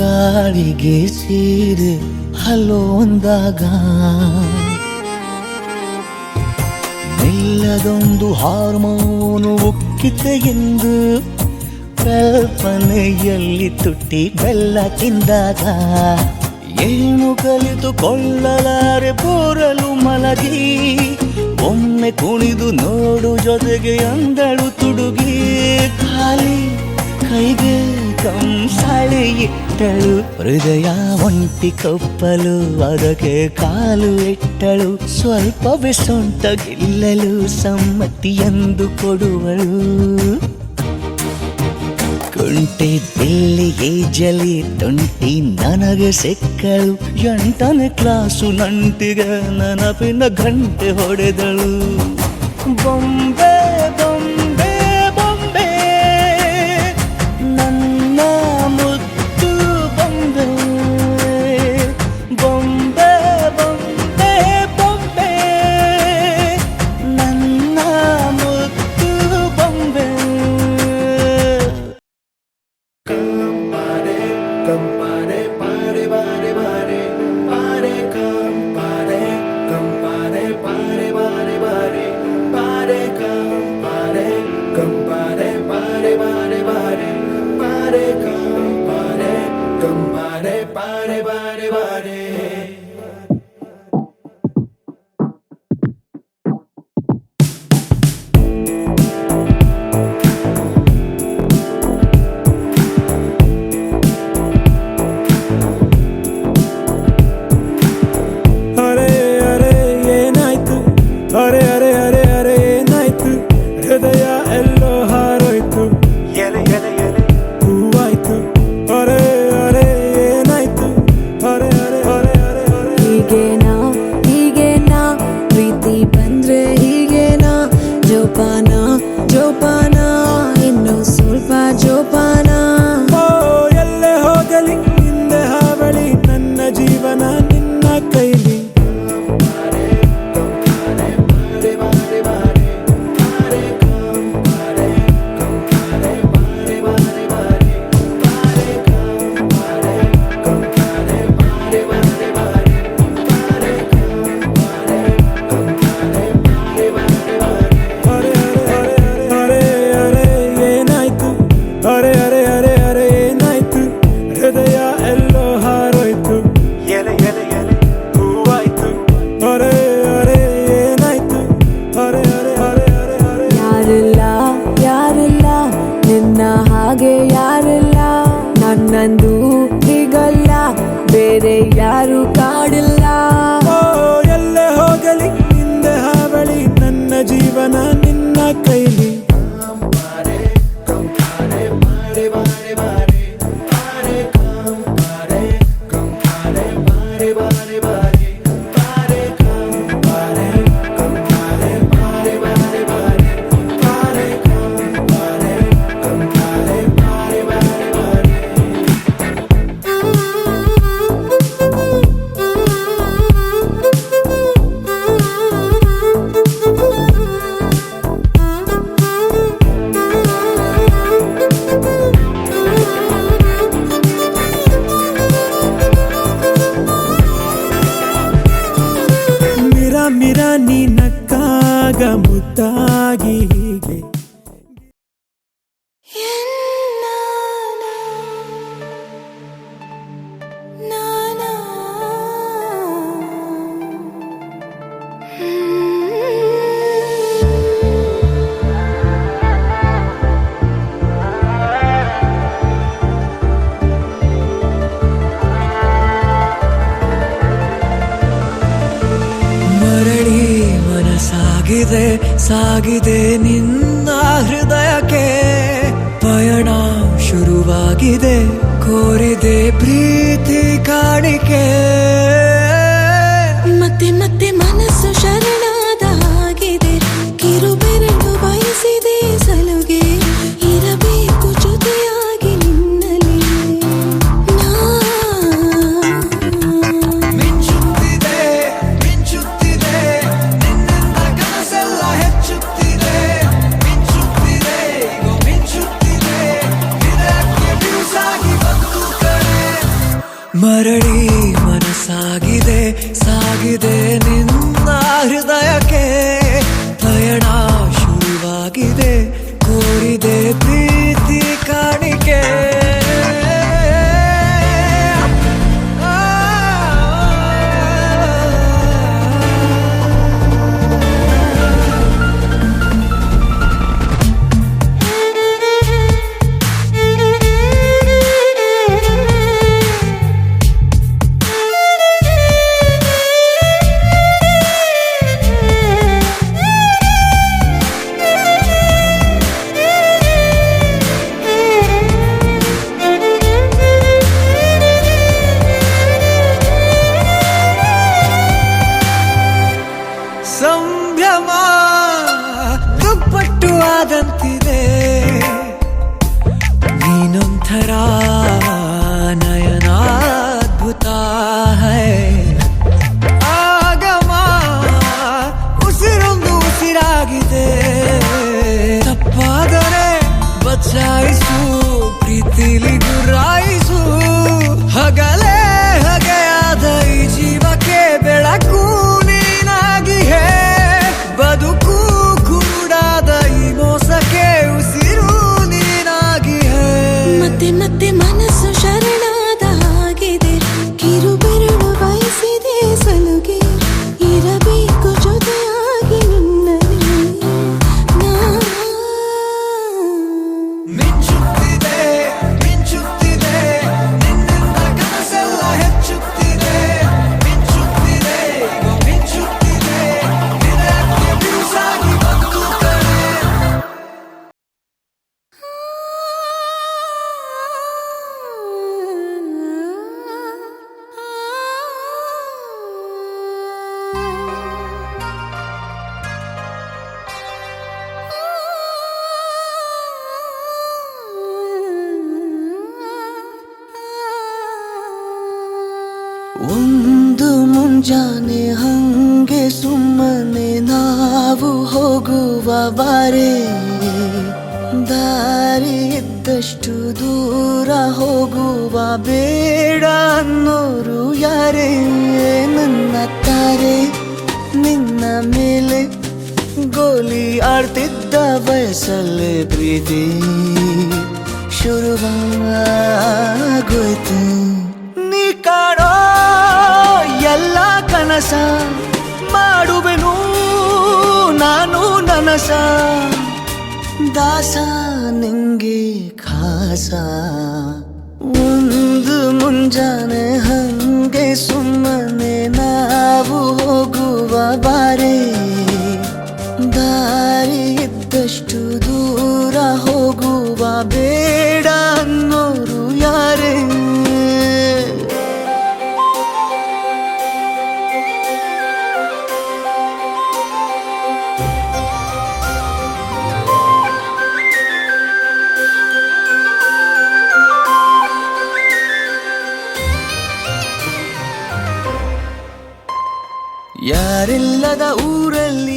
ಗಾಳಿಗೆ ಸೇರಿ ಹಲೋ ಅಂದಾಗ ಬೆಲ್ಲದೊಂದು ಹಾರ್ಮೋನು ಉಕ್ಕಿತೆ ಎಂದು ಕಲ್ಪನೆಯಲ್ಲಿ ತುಟ್ಟಿ ಬೆಲ್ಲ ತಿಂದಾಗ ಏನು ಕಲಿತುಕೊಳ್ಳಲಾರೆ ಬೋರಲು ಮಲಗಿ ಒಮ್ಮೆ ಕುಣಿದು ನೋಡು ಜೊತೆಗೆ ಅಂದಳು ತುಡುಗಿ ಖಾಲಿ ಕೈಗೆ ಕಂಸಾಳೆ ಇಟ್ಟಳು ಹೃದಯ ಒಂಟಿ ಕಪ್ಪಲು ಅದಕ್ಕೆ ಕಾಲು ಇಟ್ಟಳು ಸ್ವಲ್ಪವೇ ಸೊಂಟ ಗೆಲ್ಲಲು ಸಮ್ಮತಿಯೆಂದು ಕೊಡುವಳು ಕುಂಟೆ ಬಿಲ್ಲಿಗೆ ಜಲಿ ತುಂಟಿ ನನಗೆ ಸಿಕ್ಕಳು 8ನೇ ಕ್ಲಾಸು ನಂಟಿಗೆ ನೆನಪಿನ ಗಂಟೆ ಹೊಡೆದಳು ಬೊಂಬೆ ಬೊಂಬೆ ಬೊಂಬೆ ನನ್ನ ಮುದ್ದು ಬೊಂಬೆ ಬೊಂಬೆ ಬೊಂಬೆ ಬೊಂಬೆ ನನ್ನ ಮುದ್ದು ಬೊಂಬೆ Compare, pare, pare, pare, pare, compare, compare, pare, pare, pare, pare, compare, compare, pare, pare, pare, pare, compare, compare, pare, pare, pare. ಹೃದಯ ಎಲ್ಲೋ ಹಾರೋಯ್ತು ಎಲೆ ಎಲೆ ಎಲೆ ಹೂವಾಯ್ತು ಅರೆ ಅರೆ ಏನಾಯ್ತು ಅರೆ ಅರೆ ಅರೆ ಅರೆ ಅರೆ ಹೀಗೇನಾ ಪ್ರೀತಿ ಬಂದ್ರೆ ಹೀಗೇನಾ ಜೋಪಾನ ಜೋಪಾನ ಇನ್ನು ಸ್ವಲ್ಪ ಜೋಪಾನ ಓ ಎಲ್ಲೇ ಹೋಗಲಿ ಹಿಂದೆ ಹಾವಳಿ ನನ್ನ ಜೀವನ ನಿನ್ನ ಕೈಲಿ ಹೃದಯ ಎಲ್ಲೋ ಹಾರೋಯ್ತು ಎಲೆ ಎಲೆ ಎಲೆ ಹೂವಾಯ್ತು ಅರೆ ಅರೆ ಏನಾಯ್ತು ಅರೆ ಅರೆ ಅರೆ ಅರೆ ಅರೆ ಯಾರಿಲ್ಲ ನಿನ್ನ ಹಾಗೆ ಯಾರಿಲ್ಲ ನನ್ನಂದು ಹೀಗಲ್ಲ ಬೇರೆ ಯಾರು ಕಾಡಿಲ್ಲ ಓ ಎಲ್ಲೇ ಹೋಗಲಿ ಹಿಂದೆ ಹಾವಳಿ ನನ್ನ ಜೀವನ ನಿನ್ನ ಕೈಲಿ ಮಿರ ನೀ ನಕ್ಕಾಗ ಮುದ್ದಾಗಿ ಹೀಗೆ ಸಾಗಿದೆ ಸಾಗಿದೆ ನಿನ್ನ ಹೃದಯಕ್ಕೆ ಪಯಣ ಶುರುವಾಗಿದೆ ಕೋರಿದೆ ಪ್ರೀತಿ ಕಾಣಿಕೆ ಮತ್ತೆ ಮತ್ತೆ ಮನಸ್ಸು ಶರಣಾದ ಹಾಗಿದೆ ಕಿರುಬೆರಳು ಬಯಸಿದೆ ಸಲುಗೆ ಇರಬೇಕು ಜೊತೆಯಾಗಿ ನಿನ್ನಲ್ಲಿ ಮಿಂಚುತ್ತಿದೆ ಮಿಂಚುತ್ತಿದೆ ನಿನ್ನಿಂದ ಕನಸೆಲ್ಲ ಹೆಚ್ಚುತ್ತಿದೆ ಮಿಂಚುತ್ತಿದೆ ಈಗ ಮಿಂಚುತ್ತಿದೆ ಇದಕ್ಕೆ ಬಿರುಸಾಗಿ ಬಂತು ಕಡೆ ಮರಳಿ ಮನಸ್ಸಾಗಿದೆ ಸಾಗಿದೆ ನಿನ್ನ ಹೃದಯಕ್ಕೆ ಪಯಣ ಶುರುವಾಗಿದೆ ಕೋರಿದೆ ಪ್ರೀತಿ ಕಾಣಿಕೆ ಸಂಭ್ರಮ ದುಪ್ಪಟ್ಟು ಆದಂತಿದೆ ನೀನೊಂಥರ ನಯನಾದ್ಭುತ ಹೈ ಆಗಮ ಉಸಿರೊಂದು ಉಸಿರಾಗಿದೆ ತಪ್ಪಾದರೆ ಬಚಾಯಿಸು ಪ್ರೀತಿಲಿ ಗುರಾಯಿಸು ಹಗಲೇ ಹಗೆಯಾದ ಈ ಜೀವಕ್ಕೆ ಬೆಳಕು ನೀನಾಗಿ ಹೇ ಬದುಕು ಕುರುಡಾದ ಈ ಮೋಸಕ್ಕೆ ಉಸಿರು ನೀನಾಗಿ ಹೇ ಮತ್ತೆ ಮತ್ತೆ ಮನಸ್ಸು ಶರಣಾದ ಹಾಗಿದೆ ಕಿರುಬೆರಳು ಬಯಸಿದೆ ಸಲುಗೆ ಇರಬೇಕು ಜೊತೆಯಾಗಿ ನಿನ್ನಲ್ಲಿ ಮಿಂಚುತ್ತಿದೆ ಮಿಂಚುತ್ತಿದೆ ನಿನ್ನಿಂದ ಕನಸೆಲ್ಲ ಹೆಚ್ಚುತ್ತಿದೆ ಮಿಂಚುತ್ತಿದೆ ಈಗ ಮಿಂಚುತ್ತಿದೆ ಇದಕ್ಕೆ ಬಿರುಸಾಗಿ ಬಂತು ಕಡೆ ಒಂದು ಮುಂಜಾನೆ ಹಂಗೆ ಸುಮ್ಮನೆ ನಾವು ಹೋಗುವ ಬಾರೆ ದಾರಿ ಇದ್ದಷ್ಟು ದೂರ ಹೋಗುವ ಬೇಡ ಅನ್ನೋರು ಯಾರೇ ನನ್ನ ತಾರೆ ನಿನ್ನ ಮೇಲೆ ಗೋಲಿ ಆಡ್ತಿದ್ದ ವಯಸ್ಸಲ್ಲೇ ಪ್ರೀತಿ ಶುರುವಾಗೋಯ್ತು ನೀ ಕಾಣೋ ಎಲ್ಲ ಕನಸ ಮಾಡುವೆನು ನಾನು ನನಸ ದಾಸ ನಿಂಗೆ ಖಾಸ ಒಂದು ಮುಂಜಾನೆ ಹಂಗೆ ಸುಮ್ಮನೆ ನಾವು ಹೋಗುವ ಬಾರೆ ದಾರಿ ಇದ್ದಷ್ಟು ದೂರ ಹೋಗುವ ಬೇಡ ಅನ್ನೋರು ಯಾರೇ ಯಾರಿಲ್ಲದ ಊರಲ್ಲಿ